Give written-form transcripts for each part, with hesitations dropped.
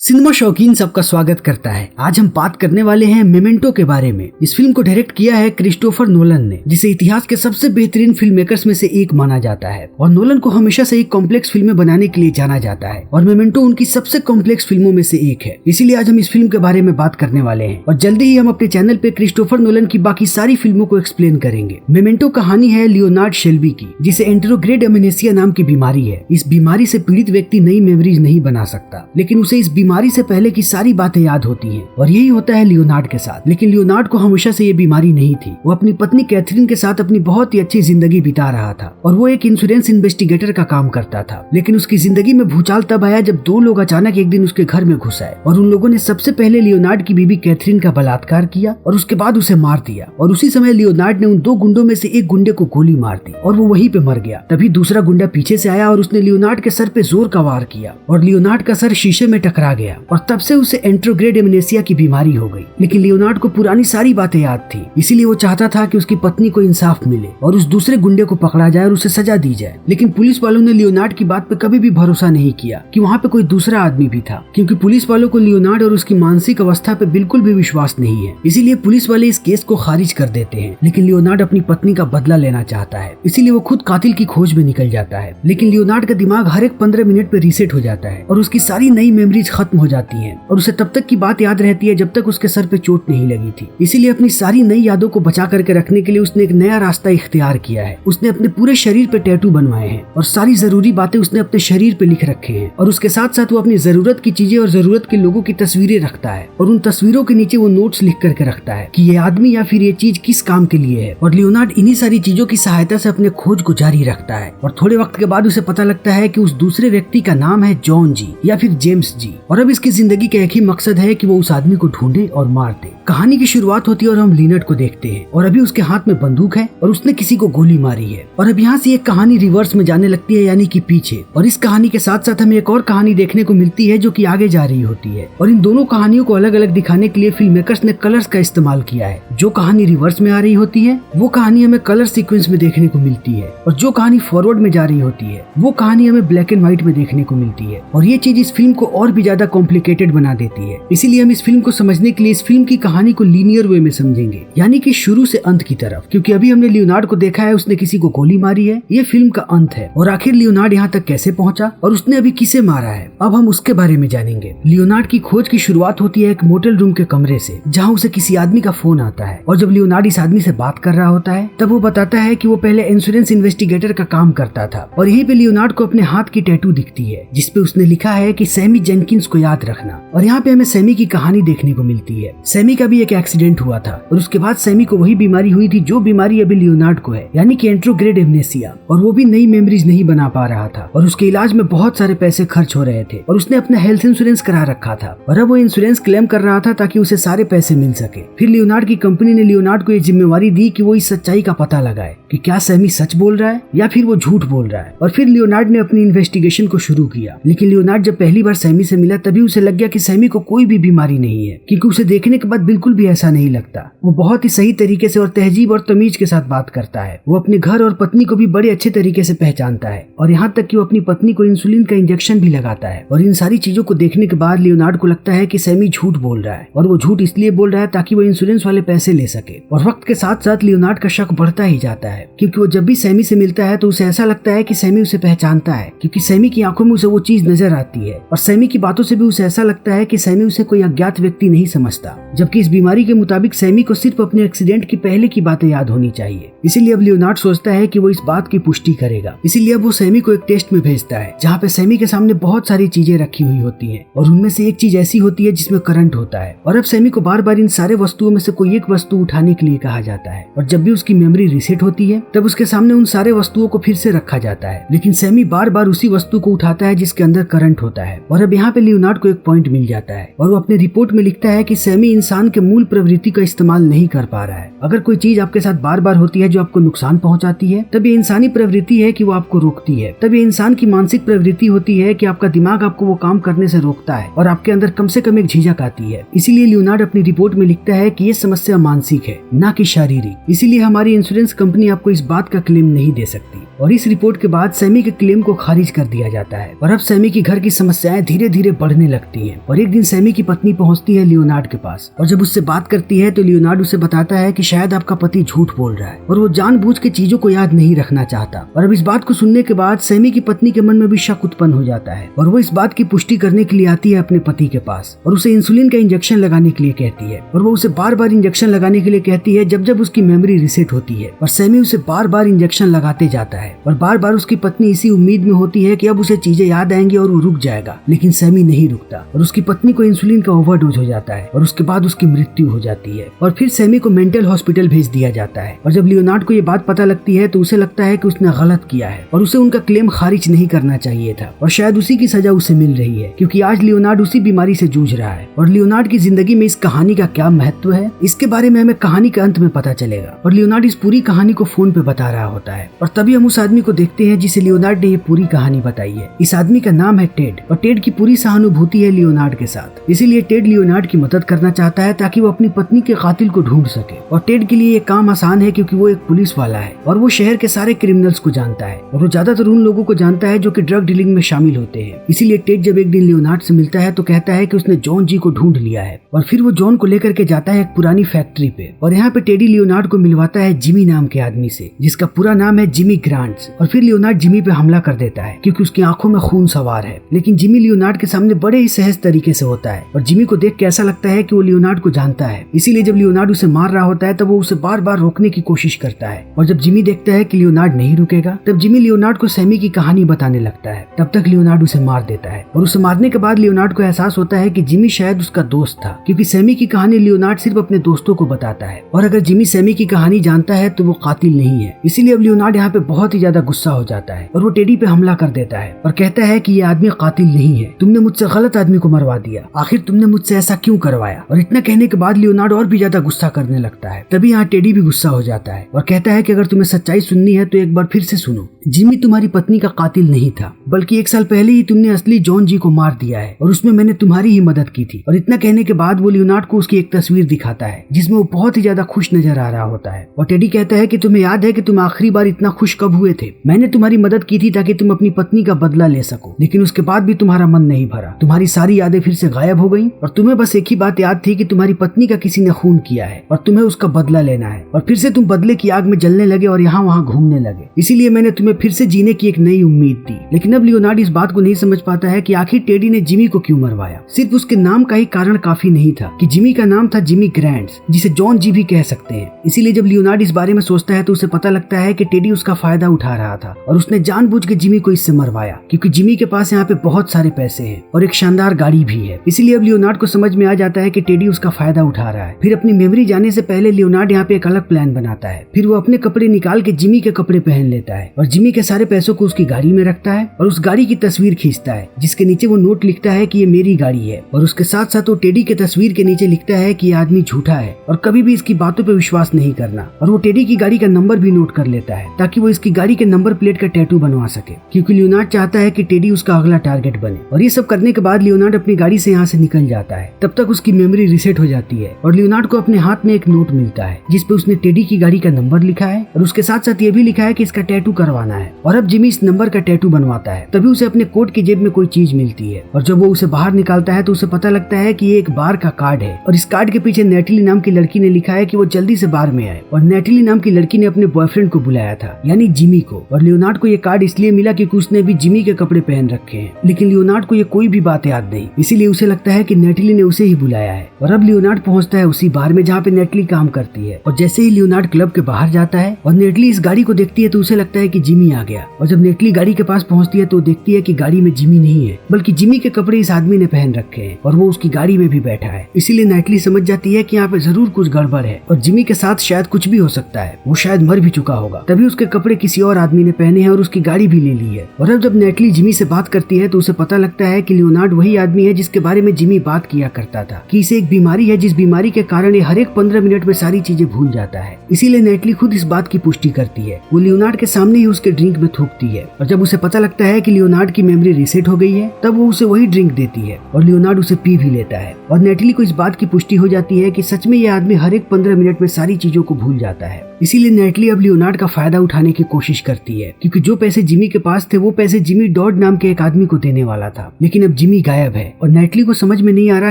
Cinema शौकीन सबका स्वागत करता है। आज हम बात करने वाले हैं मेमेंटो के बारे में। इस फिल्म को डायरेक्ट किया है क्रिस्टोफर नोलन ने, जिसे इतिहास के सबसे बेहतरीन फिल्म मेकर्स में से एक माना जाता है और नोलन को हमेशा से एक कॉम्प्लेक्स फिल्में बनाने के लिए जाना जाता है और मेमेंटो उनकी सबसे कॉम्प्लेक्स फिल्मों में से एक है। इसीलिए आज हम इस फिल्म के बारे में बात करने वाले हैं और जल्दी ही हम अपने चैनल पे क्रिस्टोफर नोलन की बाकी सारी फिल्मों को एक्सप्लेन करेंगे। मेमेंटो कहानी है लियोनार्ड शेल्बी की, जिसे एंटेरोग्रेड अमेनेसिया नाम की बीमारी है। इस बीमारी से पीड़ित व्यक्ति नई मेमोरीज नहीं बना सकता, लेकिन उसे इस बीमारी से पहले की सारी बातें याद होती हैं और यही होता है लियोनार्ड के साथ। लेकिन लियोनार्ड को हमेशा से ये बीमारी नहीं थी। वो अपनी पत्नी कैथरीन के साथ अपनी बहुत ही अच्छी जिंदगी बिता रहा था और वो एक इंश्योरेंस इन्वेस्टिगेटर का काम करता था। लेकिन उसकी जिंदगी में भूचाल तब आया जब दो लोग अचानक एक दिन उसके घर में घुस आए और उन लोगों ने सबसे पहले लियोनार्ड की बीबी कैथरीन का बलात्कार किया और उसके बाद उसे मार दिया। और उसी समय लियोनार्ड ने उन दो गुंडों में से एक गुंडे को गोली मार दी और वो वहीं पे मर गया। तभी दूसरा गुंडा पीछे से आया और उसने लियोनार्ड के सर पे जोर का वार किया और लियोनार्ड का सर शीशे में टकरा गया और तब से उसे एंटेरोग्रेड अमेनेसिया की बीमारी हो गई। लेकिन लियोनार्ड को पुरानी सारी बातें याद थी, इसीलिए वो चाहता था कि उसकी पत्नी को इंसाफ मिले और उस दूसरे गुंडे को पकड़ा जाए और उसे सजा दी जाए। लेकिन पुलिस वालों ने लियोनार्ड की बात पे कभी भी भरोसा नहीं किया कि वहाँ पे कोई दूसरा आदमी भी था, क्योंकि पुलिस वालों को लियोनार्ड और उसकी मानसिक अवस्था पे बिल्कुल भी विश्वास नहीं है। इसीलिए पुलिस वाले इस केस को खारिज कर देते हैं। लेकिन लियोनार्ड अपनी पत्नी का बदला लेना चाहता है, इसीलिए वो खुद कातिल की खोज में निकल जाता है। लेकिन लियोनार्ड का दिमाग हर एक 15 मिनट पे रीसेट हो जाता है और उसकी सारी नई मेमोरीज खत्म हो जाती है और उसे तब तक की बात याद रहती है जब तक उसके सर पे चोट नहीं लगी थी। इसीलिए अपनी सारी नई यादों को बचा करके रखने के लिए उसने एक नया रास्ता इख्तियार किया है। उसने अपने पूरे शरीर पे टैटू बनवाए हैं और सारी जरूरी बातें उसने अपने शरीर पे लिख रखे हैं और उसके साथ साथ वो अपनी जरूरत की चीजें और जरूरत के लोगों की तस्वीरें रखता है और उन तस्वीरों के नीचे वो नोट्स लिख करके रखता है कि ये आदमी या फिर ये चीज किस काम के लिए है। और लियोनार्ड इन्हीं सारी चीजों की सहायता से अपने खोज को जारी रखता है और थोड़े वक्त के बाद उसे पता लगता है कि उस दूसरे व्यक्ति का नाम है जॉन जी या फिर जेम्स जी और अब इसकी जिंदगी का एक ही मकसद है कि वो उस आदमी को ढूंढे और मार दे। कहानी की शुरुआत होती है और हम लियोनार्ड को देखते हैं और अभी उसके हाथ में बंदूक है और उसने किसी को गोली मारी है। और अब यहाँ से एक कहानी रिवर्स में जाने लगती है, यानी कि पीछे। और इस कहानी के साथ साथ हमें एक और कहानी देखने को मिलती है जो कि आगे जा रही होती है और इन दोनों कहानियों को अलग अलग दिखाने के लिए फिल्म मेकर्स ने कलर्स का इस्तेमाल किया है। जो कहानी रिवर्स में आ रही होती है वो कहानी हमें कलर सीक्वेंस में देखने को मिलती है और जो कहानी फॉरवर्ड में जा रही होती है वो कहानी हमें ब्लैक एंड व्हाइट में देखने को मिलती है। और ये चीज इस फिल्म को और भी ज्यादा कॉम्प्लिकेटेड बना देती है। इसीलिए हम इस फिल्म को समझने के लिए इस फिल्म की कहानी को लीनियर वे में समझेंगे, यानी कि शुरू से अंत की तरफ। क्योंकि अभी हमने लियोनार्ड को देखा है, उसने किसी को गोली मारी है, ये फिल्म का अंत है। और आखिर लियोनार्ड यहाँ तक कैसे पहुँचा और उसने अभी किसे मारा है, अब हम उसके बारे में जानेंगे। लियोनार्ड की खोज की शुरुआत होती है एक मोटेल रूम के कमरे से, जहाँ उसे किसी आदमी का फोन आता है और जब लियोनार्ड इस आदमी से बात कर रहा होता है तब वो बताता है कि वो पहले इंश्योरेंस इन्वेस्टिगेटर का काम करता था और यहीं पे लियोनार्ड को अपने हाथ की टैटू दिखती है जिसपे उसने लिखा है कि सैमी जेनकिंस को याद रखना। और यहाँ पे हमें सैमी की कहानी देखने को मिलती है। सैमी का भी एक एक्सीडेंट हुआ था और उसके बाद सैमी को वही बीमारी हुई थी जो बीमारी अभी लियोनार्ड को है, यानी कि एंटेरोग्रेड अमेनेसिया। और वो भी नई मेमोरीज नहीं बना पा रहा था और उसके इलाज में बहुत सारे पैसे खर्च हो रहे थे और उसने अपना हेल्थ इंश्योरेंस करा रखा था और अब वो इंश्योरेंस क्लेम कर रहा था ताकि उसे सारे पैसे मिल सके। फिर लियोनार्ड की कंपनी ने लियोनार्ड को ये जिम्मेवारी दी कि वो इस सच्चाई का पता लगाए कि क्या सैमी सच बोल रहा है या फिर वो झूठ बोल रहा है। और फिर लियोनार्ड ने अपनी इन्वेस्टिगेशन को शुरू किया। लेकिन लियोनार्ड जब पहली बार सैमी से मिला तभी उसे लग गया कि सैमी को कोई भी बीमारी नहीं है, क्योंकि उसे देखने के बाद बिल्कुल भी ऐसा नहीं लगता। वो बहुत ही सही तरीके से और तहजीब और तमीज के साथ बात करता है। वो अपने घर और पत्नी को भी बड़े अच्छे तरीके से पहचानता है और यहाँ तक कि वो अपनी पत्नी को इंसुलिन का इंजेक्शन भी लगाता है। और इन सारी चीजों को देखने के बाद लियोनार्ड को लगता है कि सैमी झूठ बोल रहा है और वो झूठ इसलिए बोल रहा है ताकि वो इंश्योरेंस वाले पैसे ले सके। और वक्त के साथ साथ लियोनार्ड का शक बढ़ता ही जाता है, क्योंकि वो जब भी सैमी से मिलता है तो उसे ऐसा लगता है कि सैमी उसे पहचानता है, क्योंकि सैमी की आंखों में उसे वो चीज नजर आती है। और सैमी की बातों से भी उसे ऐसा लगता है कि सैमी उसे कोई अज्ञात व्यक्ति नहीं समझता, जबकि इस बीमारी के मुताबिक सैमी को सिर्फ अपने एक्सीडेंट की पहले की बातें याद होनी चाहिए। इसीलिए अब लियोनार्ड सोचता है कि वो इस बात की पुष्टि करेगा। इसीलिए अब वो सैमी को एक टेस्ट में भेजता है जहाँ पे सैमी के सामने बहुत सारी चीजें रखी हुई होती हैं और उनमें से एक चीज ऐसी होती है जिसमें करंट होता है। और अब सैमी को बार बार इन सारे वस्तुओं में से कोई एक वस्तु उठाने के लिए कहा जाता है और जब भी उसकी मेमोरी रीसेट होती है तब उसके सामने उन सारे वस्तुओं को फिर से रखा जाता है। लेकिन सैमी बार बार उसी वस्तु को उठाता है जिसके अंदर करंट होता है। और अब यहाँ पे लियोनार्ड को एक पॉइंट मिल जाता है और वो अपने रिपोर्ट में लिखता है कि सैमी इन इंसान के मूल प्रवृत्ति का इस्तेमाल नहीं कर पा रहा है। अगर कोई चीज आपके साथ बार बार होती है जो आपको नुकसान पहुंचाती है, तब ये इंसानी प्रवृत्ति है कि वो आपको रोकती है। तब ये इंसान की मानसिक प्रवृत्ति होती है कि आपका दिमाग आपको वो काम करने से रोकता है और आपके अंदर कम से कम एक झिझक आती है। इसीलिए लियोनार्ड अपनी रिपोर्ट में लिखता है कि ये समस्या मानसिक है, न कि शारीरिक। इसीलिए हमारी इंश्योरेंस कंपनी आपको इस बात का क्लेम नहीं दे सकती। और इस रिपोर्ट के बाद सैमी के क्लेम को खारिज कर दिया जाता है और अब सैमी की घर की समस्याएं धीरे धीरे बढ़ने लगती हैं। और एक दिन सैमी की पत्नी पहुंचती है लियोनार्ड के पास और जब उससे बात करती है तो लियोनार्ड उसे बताता है कि शायद आपका पति झूठ बोल रहा है और वो जानबूझ के चीजों को याद नहीं रखना चाहता। और अब इस बात को सुनने के बाद सैमी की पत्नी के मन में भी शक उत्पन्न हो जाता है और वो इस बात की पुष्टि करने के लिए आती है अपने पति के पास और उसे इंसुलिन का इंजेक्शन लगाने के लिए कहती है। और वो उसे बार बार इंजेक्शन लगाने के लिए कहती है जब जब उसकी मेमोरी रिसेट होती है। और सैमी उसे बार बार इंजेक्शन लगाते जाता है और बार बार उसकी पत्नी इसी उम्मीद में होती है कि अब उसे चीजें याद आएंगी और वो रुक जाएगा, लेकिन सैमी नहीं रुकता और उसकी पत्नी को इंसुलिन का ओवरडोज हो जाता है और उसके बाद उसकी मृत्यु हो जाती है। और फिर सैमी को मेंटल हॉस्पिटल भेज दिया जाता है। और जब लियोनार्ड को ये बात पता लगती है तो उसे लगता है कि उसने गलत किया है और उसे उनका क्लेम खारिज नहीं करना चाहिए था और शायद उसी की सजा उसे मिल रही है, क्योंकि आज लियोनार्ड उसी बीमारी से जूझ रहा है। और लियोनार्ड की जिंदगी में इस कहानी का क्या महत्व है, इसके बारे में हमें कहानी के अंत में पता चलेगा। और लियोनार्ड इस पूरी कहानी को फोन पे बता रहा होता है और तभी हम उस आदमी को देखते हैं जिसे लियोनार्ड ने ये पूरी कहानी बताई है। इस आदमी का नाम है टेड और टेड की पूरी सहानुभूति है लियोनार्ड के साथ। इसीलिए टेड लियोनार्ड की मदद करना चाहता है ताकि वो अपनी पत्नी के कातिल को ढूंढ सके। और टेड के लिए ये काम आसान है क्योंकि वो एक पुलिस वाला है और वो शहर के सारे क्रिमिनल्स को जानता है और वो ज्यादातर उन लोगों को जानता है जो कि ड्रग डीलिंग में शामिल होते हैं। इसीलिए टेड जब एक दिन लियोनार्ड से मिलता है तो कहता है कि उसने जॉन जी को ढूंढ लिया है और फिर वो जॉन को लेकर के जाता है एक पुरानी फैक्ट्री पे। और यहाँ पे टेडी लियोनार्ड को मिलवाता है जिमी नाम के आदमी से, जिसका पूरा नाम है जिमी ग्रांट्स। और फिर लियोनार्ड जिमी पे हमला कर देता है क्योंकि उसकी आंखों में खून सवार है, लेकिन जिमी लियोनार्ड के सामने बड़े ही सहज तरीके से होता है और जिमी को देख के ऐसा लगता है कि वो लियोनार्ड को जानता है। इसीलिए जब लियोनार्ड उसे मार रहा होता है तब वो उसे बार बार रोकने की कोशिश करता है। और जब जिमी देखता है कि लियोनार्ड नहीं रुकेगा तब जिमी लियोनार्ड को सैमी की कहानी बताने लगता है। तब तक लियोनार्ड उसे मार देता है और उसे मारने के बाद लियोनार्ड को एहसास होता है कि जिमी शायद उसका दोस्त था, क्योंकि सैमी की कहानी लियोनार्ड सिर्फ अपने दोस्तों को बताता है और अगर जिमी सैमी की कहानी जानता है तो वो कातिल नहीं है। इसीलिए अब लियोनार्ड यहाँ पे बहुत ही ज्यादा गुस्सा हो जाता है और वो टेडी पे हमला कर देता है और कहता है कि ये आदमी कातिल नहीं है, तुमने मुझसे गलत आदमी को मरवा दिया, आखिर तुमने मुझसे ऐसा क्यों करवाया। और इतना कहने के बाद लियोनार्ड और भी ज्यादा गुस्सा करने लगता है। तभी यहाँ टेडी भी गुस्सा हो जाता है और कहता है कि अगर तुम्हें सच्चाई सुननी है तो एक बार फिर से सुनो, जिमी तुम्हारी पत्नी का कातिल नहीं था, बल्कि 1 साल पहले ही तुमने असली जॉन जी को मार दिया है और उसमें मैंने तुम्हारी ही मदद की थी। और इतना कहने के बाद वो लियोनार्ड को उसकी एक तस्वीर दिखाता है जिसमें वो बहुत ही ज्यादा खुश नजर आ रहा होता है। और टेडी कहता है कि तुम्हें याद है कि तुम आखिरी बार इतना खुश कब हुए थे? मैंने तुम्हारी मदद की थी ताकि तुम अपनी पत्नी का बदला ले सको, लेकिन उसके बाद भी तुम्हारा मन नहीं भरा, तुम्हारी सारी यादें फिर से गायब हो गयी और तुम्हें बस एक ही बात याद थी कि तुम्हारी पत्नी का किसी ने खून किया है और तुम्हें उसका बदला लेना है। और फिर से तुम बदले की आग में जलने लगे और यहाँ वहाँ घूमने लगे। इसीलिए मैंने तुम्हें फिर से जीने की एक नई उम्मीद दी। लेकिन अब लियोनार्ड इस बात को नहीं समझ पाता है कि आखिर टेडी ने जिमी को क्यों मरवाया। सिर्फ उसके नाम का ही कारण काफी नहीं था कि जिमी का नाम था जिमी ग्रांट्स, जिसे जॉन जी भी कह सकते हैं। इसीलिए जब लियोनार्ड इस बारे में सोचता है तो उसे पता लगता है कि टेडी उसका फायदा उठा रहा था और उसने जानबूझ के जिमी को इससे मरवाया, क्योंकि जिमी के पास यहाँ पे बहुत सारे पैसे हैं और एक शानदार गाड़ी भी है। इसीलिए अब लियोनार्ड को समझ में आ जाता है कि टेडी उसका फायदा उठा रहा है। फिर अपनी मेमोरी जाने से पहले लियोनार्ड यहाँ पे एक अलग प्लान बनाता है। फिर वो अपने कपड़े निकाल के जिमी के कपड़े पहन लेता है और जिमी के सारे पैसों को उसकी गाड़ी में रखता है और उस गाड़ी की तस्वीर खींचता है जिसके नीचे वो नोट लिखता है कि ये मेरी गाड़ी है। और उसके साथ साथ वो टेडी के तस्वीर के नीचे लिखता है कि ये आदमी झूठा है और कभी भी इसकी बातों पे विश्वास नहीं करना। और वो टेडी की गाड़ी का नंबर भी नोट कर लेता है ताकि वो इसकी गाड़ी के नंबर प्लेट का टैटू बनवा सके, क्योंकि लियोनार्ड चाहता है कि टेडी उसका अगला टारगेट बने। और ये सब करने के बाद लियोनार्ड अपनी गाड़ी से यहाँ से निकल जाता है। तब तक उसकी मेमोरी रिसेट हो जाती है और लियोनार्ड को अपने हाथ में एक नोट मिलता है जिसपे उसने टेडी की गाड़ी का नंबर लिखा है और उसके साथ साथ ये भी लिखा है कि इसका टैटू करवाना है। और अब जिमी इस नंबर का टैटू बनवाता है। तभी उसे अपने कोट की जेब में कोई चीज मिलती है और जब वो उसे बाहर निकालता है तो उसे पता लगता है कि ये एक बार का कार्ड है और इस कार्ड के पीछे नेटली नाम की लड़की ने लिखा है कि वो जल्दी से बार में आए। और नेटली नाम की लड़की ने अपने बॉयफ्रेंड को बुलाया था, यानी जिमी को। और लियोनार्ड को ये कार्ड इसलिए मिला क्योंकि उसने भी जिमी के कपड़े पहन रखे हैं, लेकिन लियोनार्ड को ये कोई भी बात याद नहीं। इसीलिए उसे लगता है कि नेटली ने उसे ही बुलाया है। और अब लियोनार्ड पहुंचता है उसी बार में जहाँ पे नेटली काम करती है। और जैसे ही लियोनार्ड क्लब के बाहर जाता है और नेटली इस गाड़ी को देखती है तो उसे लगता है कि जिमी आ गया। और जब नेटली गाड़ी के पास पहुंचती है तो देखती है कि गाड़ी में जिमी नहीं है, बल्कि जिमी के कपड़े इस आदमी ने पहन रखे हैं और वो उसकी गाड़ी में भी बैठा है। इसीलिए नेटली समझ जाती है कि यहाँ पे जरूर कुछ गड़बड़ है और जिमी के साथ शायद कुछ भी हो सकता है, वो शायद मर भी चुका होगा। तभी उसके कपड़े किसी और आदमी ने पहने हैं और उसकी गाड़ी भी ले ली है। और अब जब नेटली जिमी से बात करती है तो उसे पता लगता है कि लियोनार्ड वही आदमी है जिसके बारे में जिमी बात किया करता था कि इसे एक बीमारी है जिस बीमारी के कारण ये हर एक 15 मिनट में सारी चीजें भूल जाता है। इसीलिए नेटली खुद इस बात की पुष्टि करती है। वो लियोनार्ड के सामने ही उसके ड्रिंक में थूकती है और जब उसे पता लगता है कि लियोनार्ड की मेमोरी रीसेट हो गई है तब वो उसे वही ड्रिंक देती है और लियोनार्ड उसे पी भी लेता है और नेटली को इस बात की पुष्टि हो जाती है कि सच में ये आदमी हर एक 15 मिनट में सारी चीजों को भूल जाता है। इसीलिए नेटली अब लियोनार्ड का फायदा उठाने की कोशिश करती है क्योंकि जो पैसे जिमी के पास थे वो पैसे जिमी डॉड नाम के एक आदमी को देने वाला था, लेकिन अब जिमी गायब है और नेटली को समझ में नहीं आ रहा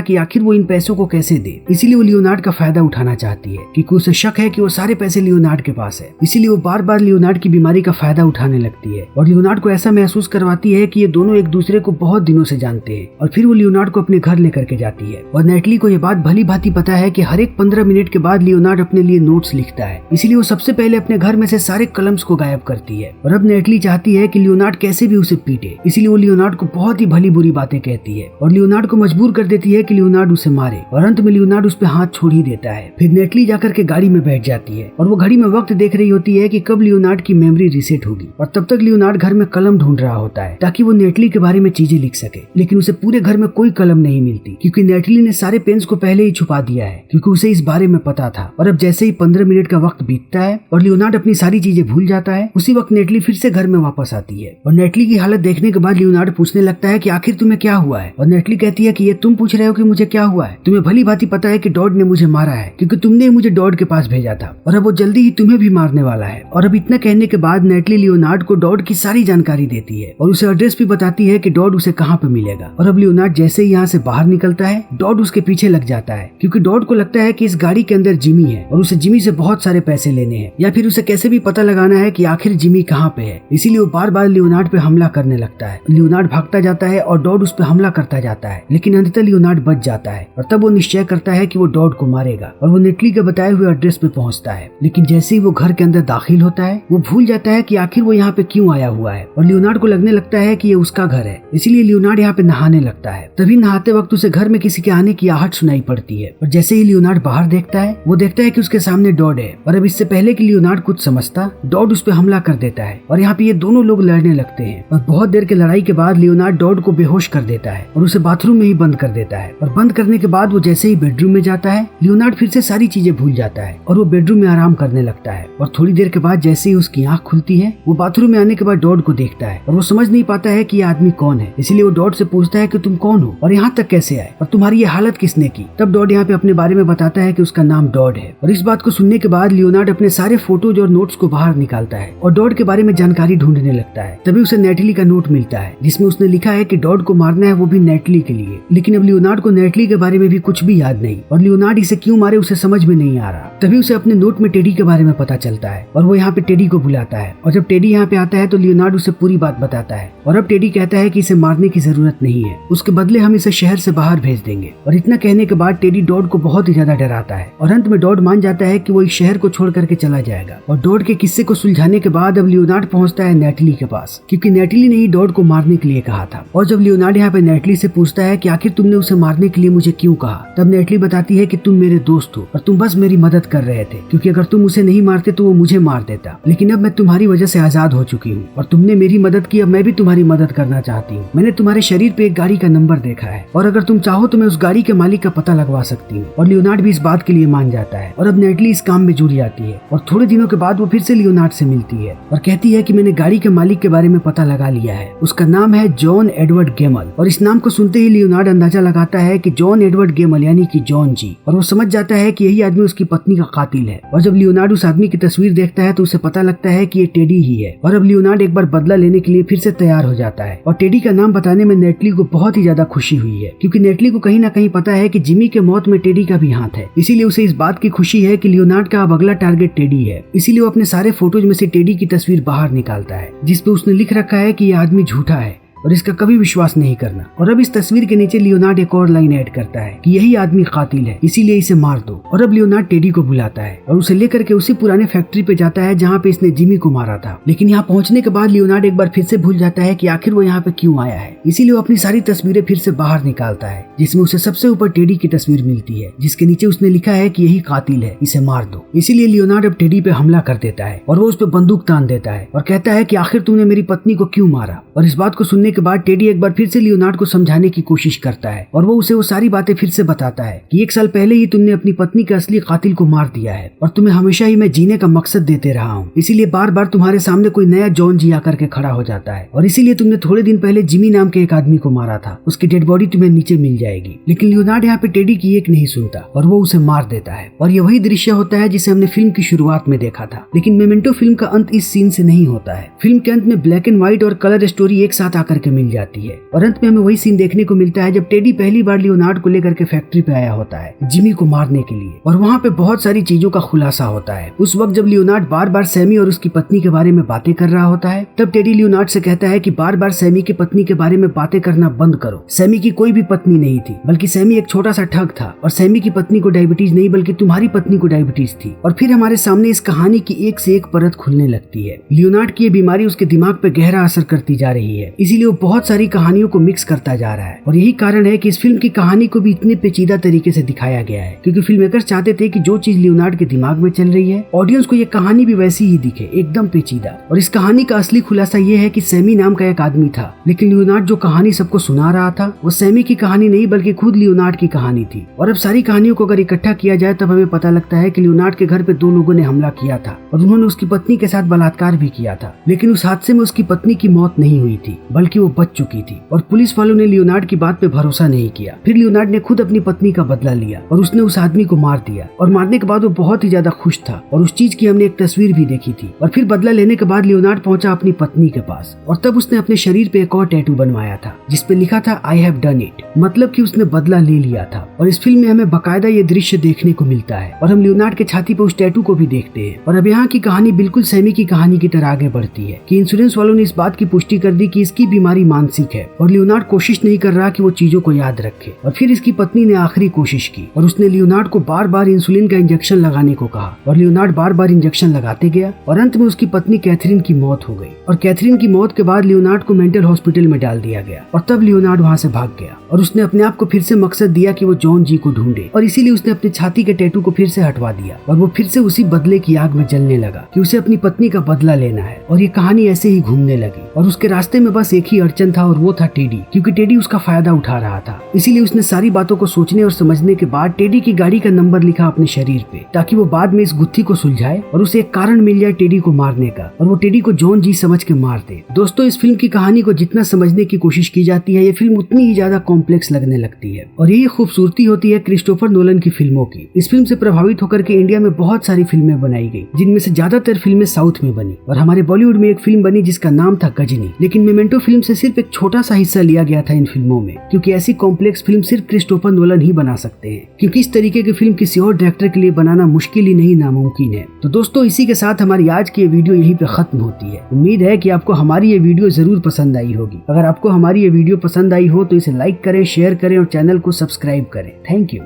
कि आखिर वो इन पैसों को कैसे दे। इसीलिए वो लियोनार्ड का फायदा उठाना चाहती है क्योंकि उसे शक है कि वो सारे पैसे लियोनार्ड के पास है। इसीलिए वो बार बार लियोनार्ड की बीमारी का फायदा उठाने लगती है और लियोनार्ड को ऐसा महसूस करवाती है कि ये दोनों एक दूसरे को बहुत दिनों से जानते हैं। और फिर वो लियोनार्ड को अपने घर लेकर के जाती है और नेटली को ये बात भली भांति पता है कि हर एक 15 मिनट के बाद लियोनार्ड अपने लिए नोट्स लिखता है। इसीलिए वो सबसे पहले अपने घर में से सारे कलम्स को गायब करती है और अब नेटली चाहती है कि लियोनार्ड कैसे भी उसे पीटे। इसीलिए वो लियोनार्ड को बहुत ही भली बुरी बातें कहती है और लियोनार्ड को मजबूर कर देती है कि लियोनार्ड उसे मारे और अंत में लियोनार्ड उस पे हाथ छोड़ ही देता है। फिर नेटली जाकर के गाड़ी में बैठ जाती है और वो घड़ी में वक्त देख रही होती है कि कब लियोनार्ड की मेमोरी रीसेट होगी और तब तक लियोनार्ड घर में कलम ढूंढ रहा होता है ताकि वो नेटली के बारे में चीजें लिख सके, लेकिन उसे पूरे घर में कोई कलम नहीं मिलती क्योंकि नेटली ने सारे पेन्स को पहले ही छुपा दिया है क्योंकि उसे इस बारे में पता था। और अब जैसे ही 15 मिनट का वक्त बीतता है और लियोनार्ड अपनी सारी चीजें भूल जाता है, उसी वक्त नेटली फिर से घर में वापस आती है और नेटली की हालत देखने के बाद लियोनार्ड पूछने लगता है कि आखिर तुम्हें क्या हुआ है और नेटली कहती है कि ये तुम पूछ रहे हो कि मुझे क्या हुआ है, तुम्हें भली भांति पता है कि डॉड ने मुझे मारा है क्योंकि तुमने मुझे डॉड के पास भेजा था और अब वो जल्दी ही तुम्हें भी मारने वाला है। और अब इतना कहने के बाद नेटली लियोनार्ड को डॉड की सारी जानकारी देती है और उसे एड्रेस भी बताती है कि डॉड उसे कहाँ पे मिलेगा। और अब लियोनार्ड जैसे ही यहाँ से बाहर निकलता है डॉड उसके पीछे लग जाता है क्योंकि डॉड को लगता है कि इस गाड़ी के अंदर जिमी है और उसे जिमी से बहुत सारे पैसे लेने हैं या फिर उसे कैसे भी पता लगाना है कि आखिर जिमी कहाँ पे है। इसीलिए वो बार बार लियोनार्ड पे हमला करने लगता है। लियोनार्ड भागता जाता है और डॉड उस पे हमला करता जाता है, लेकिन अंततः लियोनार्ड बच जाता है और तब वो निश्चय करता है कि वो डॉड को मारेगा और वो नेटली के बताए हुए एड्रेस पे पहुंचता है। लेकिन जैसे ही वो घर के अंदर दाखिल होता है वो भूल जाता है कि आखिर वो यहाँ पे क्यों आया हुआ है और लियोनार्ड को लगने लगता है कि ये उसका घर है। इसीलिए लियोनार्ड यहाँ पे नहाने लगता है। तभी नहाते वक्त उसे घर में किसी के आने की आहट सुनाई पड़ती है और जैसे ही लियोनार्ड बाहर देखता है वो देखता है कि उसके सामने डॉड है और अब इससे पहले कि लियोनार्ड कुछ समझता डॉड उस पे हमला कर देता है और यहाँ पे ये दोनों लोग लड़ने लगते हैं और बहुत देर की लड़ाई के बाद लियोनार्ड डॉड को बेहोश कर देता है और उसे बाथरूम में ही बंद कर देता है। और बंद करने के बाद वो जैसे ही बेडरूम में जाता है लियोनार्ड फिर से सारी चीजें भूल जाता है और वो बेडरूम में आराम करने लगता है। और थोड़ी देर के बाद जैसे ही उसकी आंख खुलती है वो बाथरूम में आने के बाद डॉड को देखता है और वो समझ नहीं पाता है कि ये आदमी कौन है। इसीलिए वो डॉड से पूछता है कि तुम कौन हो और यहाँ तक कैसे आए और तुम्हारी ये हालत किसने की। तब डॉड यहाँ पे अपने बारे में बताता है कि उसका नाम डॉड है और इस बात को सुनने के बाद लियोनार्ड अपने सारे फोटोज और नोट्स को बाहर निकालता है और डॉड के बारे में जानकारी ढूंढने लगता है। तभी उसे नेटली का नोट मिलता है जिसमें उसने लिखा है कि डॉड को मारना है, वो भी नेटली के लिए। लेकिन अब लियोनार्ड को नेटली के बारे में भी कुछ भी याद नहीं और लियोनार्ड इसे क्यों मारे उसे समझ में नहीं आ रहा। तभी उसे अपने नोट में टेडी के बारे में पता चलता है और वो यहाँ पे टेडी को बुलाता है और जब टेडी यहाँ पे आता है तो लियोनार्ड उसे पूरी बात बताता है और अब टेडी कहता है कि इसे मारने की जरूरत नहीं है, उसके बदले हम इसे शहर से बाहर भेज देंगे। और इतना कहने के बाद टेडी डॉड को बहुत ही ज्यादा डराता है और अंत में डॉड मान जाता है कि वो इस शहर को छोड़ करके चला जाएगा। और डॉड के किस्से को सुलझाने के बाद अब लियोनार्ड पहुंचता है नेटली के पास क्योंकि नेटली ने ही डॉड को मारने के लिए कहा था। और जब लियोनार्ड यहाँ पे नेटली से पूछता है कि आखिर तुमने उसे मारने के लिए मुझे क्यों कहा, तब नेटली बताती है कि तुम मेरे दोस्त हो और तुम बस मेरी मदद कर रहे थे क्योंकि अगर तुम उसे नहीं मारते तो वो मुझे मार देता। लेकिन अब मैं तुम्हारी वजह से आजाद हो चुकी हूँ और तुमने मेरी मदद की, अब मैं भी तुम्हारी मदद करना चाहती हूँ। मैंने तुम्हारे शरीर पे एक गाड़ी का नंबर देखा है और अगर तुम चाहो तो मैं उस गाड़ी के मालिक का पता लगवा सकती हूँ। और लियोनार्ड भी इस बात के लिए मान जाता है और अब नेटली इस काम में जुड़ जाती है और थोड़े दिनों के बाद वो फिर से लियोनार्ड से मिलती है और कहती है कि मैंने गाड़ी के मालिक के बारे में पता लगा लिया है, उसका नाम है जॉन एडवर्ड गेमल। और इस नाम को सुनते ही लियोनार्ड अंदाजा लगाता है कि जॉन एडवर्ड गेमल यानी कि जॉन जी, और वो समझ जाता है कि यही आदमी उसकी पत्नी का कातिल है। और जब लियोनार्ड उस आदमी की तस्वीर देखता है तो उसे पता लगता है कि ये टेडी ही है। और अब लियोनार्ड एक बार बदला लेने के लिए फिर से तैयार हो जाता है और टेडी का नाम बताने में नेटली को बहुत ही ज्यादा खुशी हुई है क्योंकि नेटली को कहीं ना कहीं पता है कि जिमी के मौत में टेडी का भी हाथ है। इसीलिए उसे इस बात की खुशी है कि लियोनार्ड का अब अगला टारगेट टेडी है। इसीलिए वो अपने सारे फोटोज में से टेडी की तस्वीर बाहर निकालता है जिसपे उसने लिख रखा है कि यह आदमी झूठा है और इसका कभी विश्वास नहीं करना। और अब इस तस्वीर के नीचे लियोनार्ड एक और लाइन ऐड करता है कि यही आदमी कातिल है, इसीलिए इसे मार दो। और अब लियोनार्ड टेडी को बुलाता है और उसे लेकर के उसी पुराने फैक्ट्री पे जाता है जहाँ पे इसने जिमी को मारा था। लेकिन यहाँ पहुँचने के बाद लियोनार्ड एक बार फिर से भूल जाता है कि आखिर वो यहाँ पे क्यों आया है। इसीलिए वो अपनी सारी तस्वीरें फिर से बाहर निकालता है जिसमें उसे सबसे ऊपर टेडी की तस्वीर मिलती है जिसके नीचे उसने लिखा है कि यही कातिल है, इसे मार दो। इसीलिए लियोनार्ड अब टेडी पे हमला कर देता है और वो उस पर बंदूक तान देता है और कहता है कि आखिर तुमने मेरी पत्नी को क्यों मारा। और इस बात को सुनने के बाद टेडी एक बार फिर से लियोनार्ड को समझाने की कोशिश करता है और वो उसे वो सारी बातें फिर से बताता है कि 1 साल पहले ही तुमने अपनी पत्नी के असली कातिल को मार दिया है और तुम्हें हमेशा ही मैं जीने का मकसद देते रहा हूँ, इसीलिए बार बार तुम्हारे सामने कोई नया जॉन जी आकर के खड़ा हो जाता है और इसीलिए तुमने थोड़े दिन पहले जिमी नाम के एक आदमी को मारा था, उसकी डेड बॉडी तुम्हें नीचे मिल जाएगी। लेकिन लियोनार्ड यहाँ पे टेडी की एक नहीं सुनता और वो उसे मार देता है और ये वही दृश्य होता है जिसे हमने फिल्म की शुरुआत में देखा था। लेकिन मेमेंटो फिल्म का अंत इस सीन से नहीं होता है। फिल्म के अंत में ब्लैक एंड व्हाइट और कलर स्टोरी एक साथ आकर के मिल जाती है और अंत में हमें वही सीन देखने को मिलता है जब टेडी पहली बार लियोनार्ड को लेकर के फैक्ट्री पे आया होता है जिमी को मारने के लिए और वहाँ पे बहुत सारी चीजों का खुलासा होता है। उस वक्त जब लियोनार्ड बार बार सैमी और उसकी पत्नी के बारे में बातें कर रहा होता है तब टेडी लियोनार्ड से कहता है कि बार बार सैमी की पत्नी के बारे में बातें करना बंद करो। सैमी की कोई भी पत्नी नहीं थी, बल्कि सैमी एक छोटा सा ठग था और सैमी की पत्नी को डायबिटीज नहीं बल्कि तुम्हारी पत्नी को डायबिटीज थी। और फिर हमारे सामने इस कहानी की एक से एक परत खुलने लगती है। लियोनार्ड की ये बीमारी उसके दिमाग पे गहरा असर करती जा रही है, इसीलिए वो बहुत सारी कहानियों को मिक्स करता जा रहा है और यही कारण है कि इस फिल्म की कहानी को भी इतने पेचीदा तरीके से दिखाया गया है, क्योंकि फिल्म मेकर्स चाहते थे कि जो चीज लियोनार्ड के दिमाग में चल रही है ऑडियंस को ये कहानी भी वैसी ही दिखे, एकदम पेचीदा। और इस कहानी का असली खुलासा ये है कि सैमी नाम का एक आदमी था, लेकिन लियोनार्ड जो कहानी सबको सुना रहा था वो सैमी की कहानी नहीं बल्कि खुद लियोनार्ड की कहानी थी। और अब सारी कहानियों को अगर इकट्ठा किया जाए तब हमें पता लगता है कि लियोनार्ड के घर पे 2 लोगों ने हमला किया था और उन्होंने उसकी पत्नी के साथ बलात्कार भी किया था। लेकिन उस हादसे में उसकी पत्नी की मौत नहीं हुई थी बल्कि वो बच चुकी थी और पुलिस वालों ने लियोनार्ड की बात पे भरोसा नहीं किया। फिर लियोनार्ड ने खुद अपनी पत्नी का बदला लिया और उसने उस आदमी को मार दिया और मारने के बाद वो बहुत ही ज्यादा खुश था और उस चीज की हमने एक तस्वीर भी देखी थी। और फिर बदला लेने के बाद लियोनार्ड पहुंचा अपनी पत्नी के पास और तब उसने अपने शरीर पे एक और टैटू बनवाया था जिसपे लिखा था आई हैव डन इट, मतलब कि उसने बदला ले लिया था। और इस फिल्म में हमें बकायदा ये दृश्य देखने को मिलता है और हम लियोनार्ड के छाती पे उस टैटू को भी देखते हैं। और अब यहाँ की कहानी बिल्कुल सैमी की कहानी की तरह आगे बढ़ती है कि इंश्योरेंस वालों ने इस बात की पुष्टि कर दी कि इसकी बीमारी मानसिक है और लियोनार्ड कोशिश नहीं कर रहा कि वो चीजों को याद रखे। और फिर इसकी पत्नी ने आखिरी कोशिश की और उसने लियोनार्ड को बार बार इंसुलिन का इंजेक्शन लगाने को कहा और लियोनार्ड बार बार इंजेक्शन लगाते गया और अंत में उसकी पत्नी कैथरीन की मौत हो गई। और कैथरीन की मौत के बाद लियोनार्ड को मेंटल हॉस्पिटल में डाल दिया गया और तब लियोनार्ड वहाँ से भाग गया और उसने अपने आप को फिर से मकसद दिया कि वो जॉन जी को ढूंढे और इसीलिए उसने अपने छाती के टैटू को फिर से हटवा दिया और वो फिर से उसी बदले की आग में जलने लगा कि उसे अपनी पत्नी का बदला लेना है। और ये कहानी ऐसे ही घूमने लगी और उसके रास्ते में बस एक ही अड़चन था और वो था टेडी, क्योंकि टेडी उसका फायदा उठा रहा था। इसीलिए उसने सारी बातों को सोचने और समझने के बाद टेडी की गाड़ी का नंबर लिखा अपने शरीर पे ताकि वो बाद में इस गुत्थी को सुलझाए और उसे एक कारण मिल जाए टेडी को मारने का और वो टेडी को जॉन जी समझ के मार दे। दोस्तों, इस फिल्म की कहानी को जितना समझने की कोशिश की जाती है ये फिल्म उतनी ही ज्यादा कॉम्प्लेक्स लगने लगती है और यही खूबसूरती होती है क्रिस्टोफर नोलन की फिल्मों की। इस फिल्म से प्रभावित होकर के इंडिया में बहुत सारी फिल्में बनाई गई, जिनमें से ज्यादातर फिल्में साउथ में बनी और हमारे बॉलीवुड में एक फिल्म बनी जिसका नाम था गजनी। लेकिन मेमेंटो फिल्म से सिर्फ एक छोटा सा हिस्सा लिया गया था इन फिल्मों में, क्योंकि ऐसी कॉम्प्लेक्स फिल्म सिर्फ क्रिस्टोफर नोलन ही बना सकते हैं, क्योंकि इस तरीके की फिल्म किसी और डायरेक्टर के लिए बनाना मुश्किल ही नहीं नामुमकिन है। तो दोस्तों, इसी के साथ हमारी आज की ये वीडियो यहीं पे खत्म होती है। उम्मीद है कि आपको हमारी ये वीडियो जरूर पसंद आई होगी। अगर आपको हमारी ये वीडियो पसंद आई हो तो इसे लाइक करें, शेयर करें और चैनल को सब्सक्राइब करें। Thank you.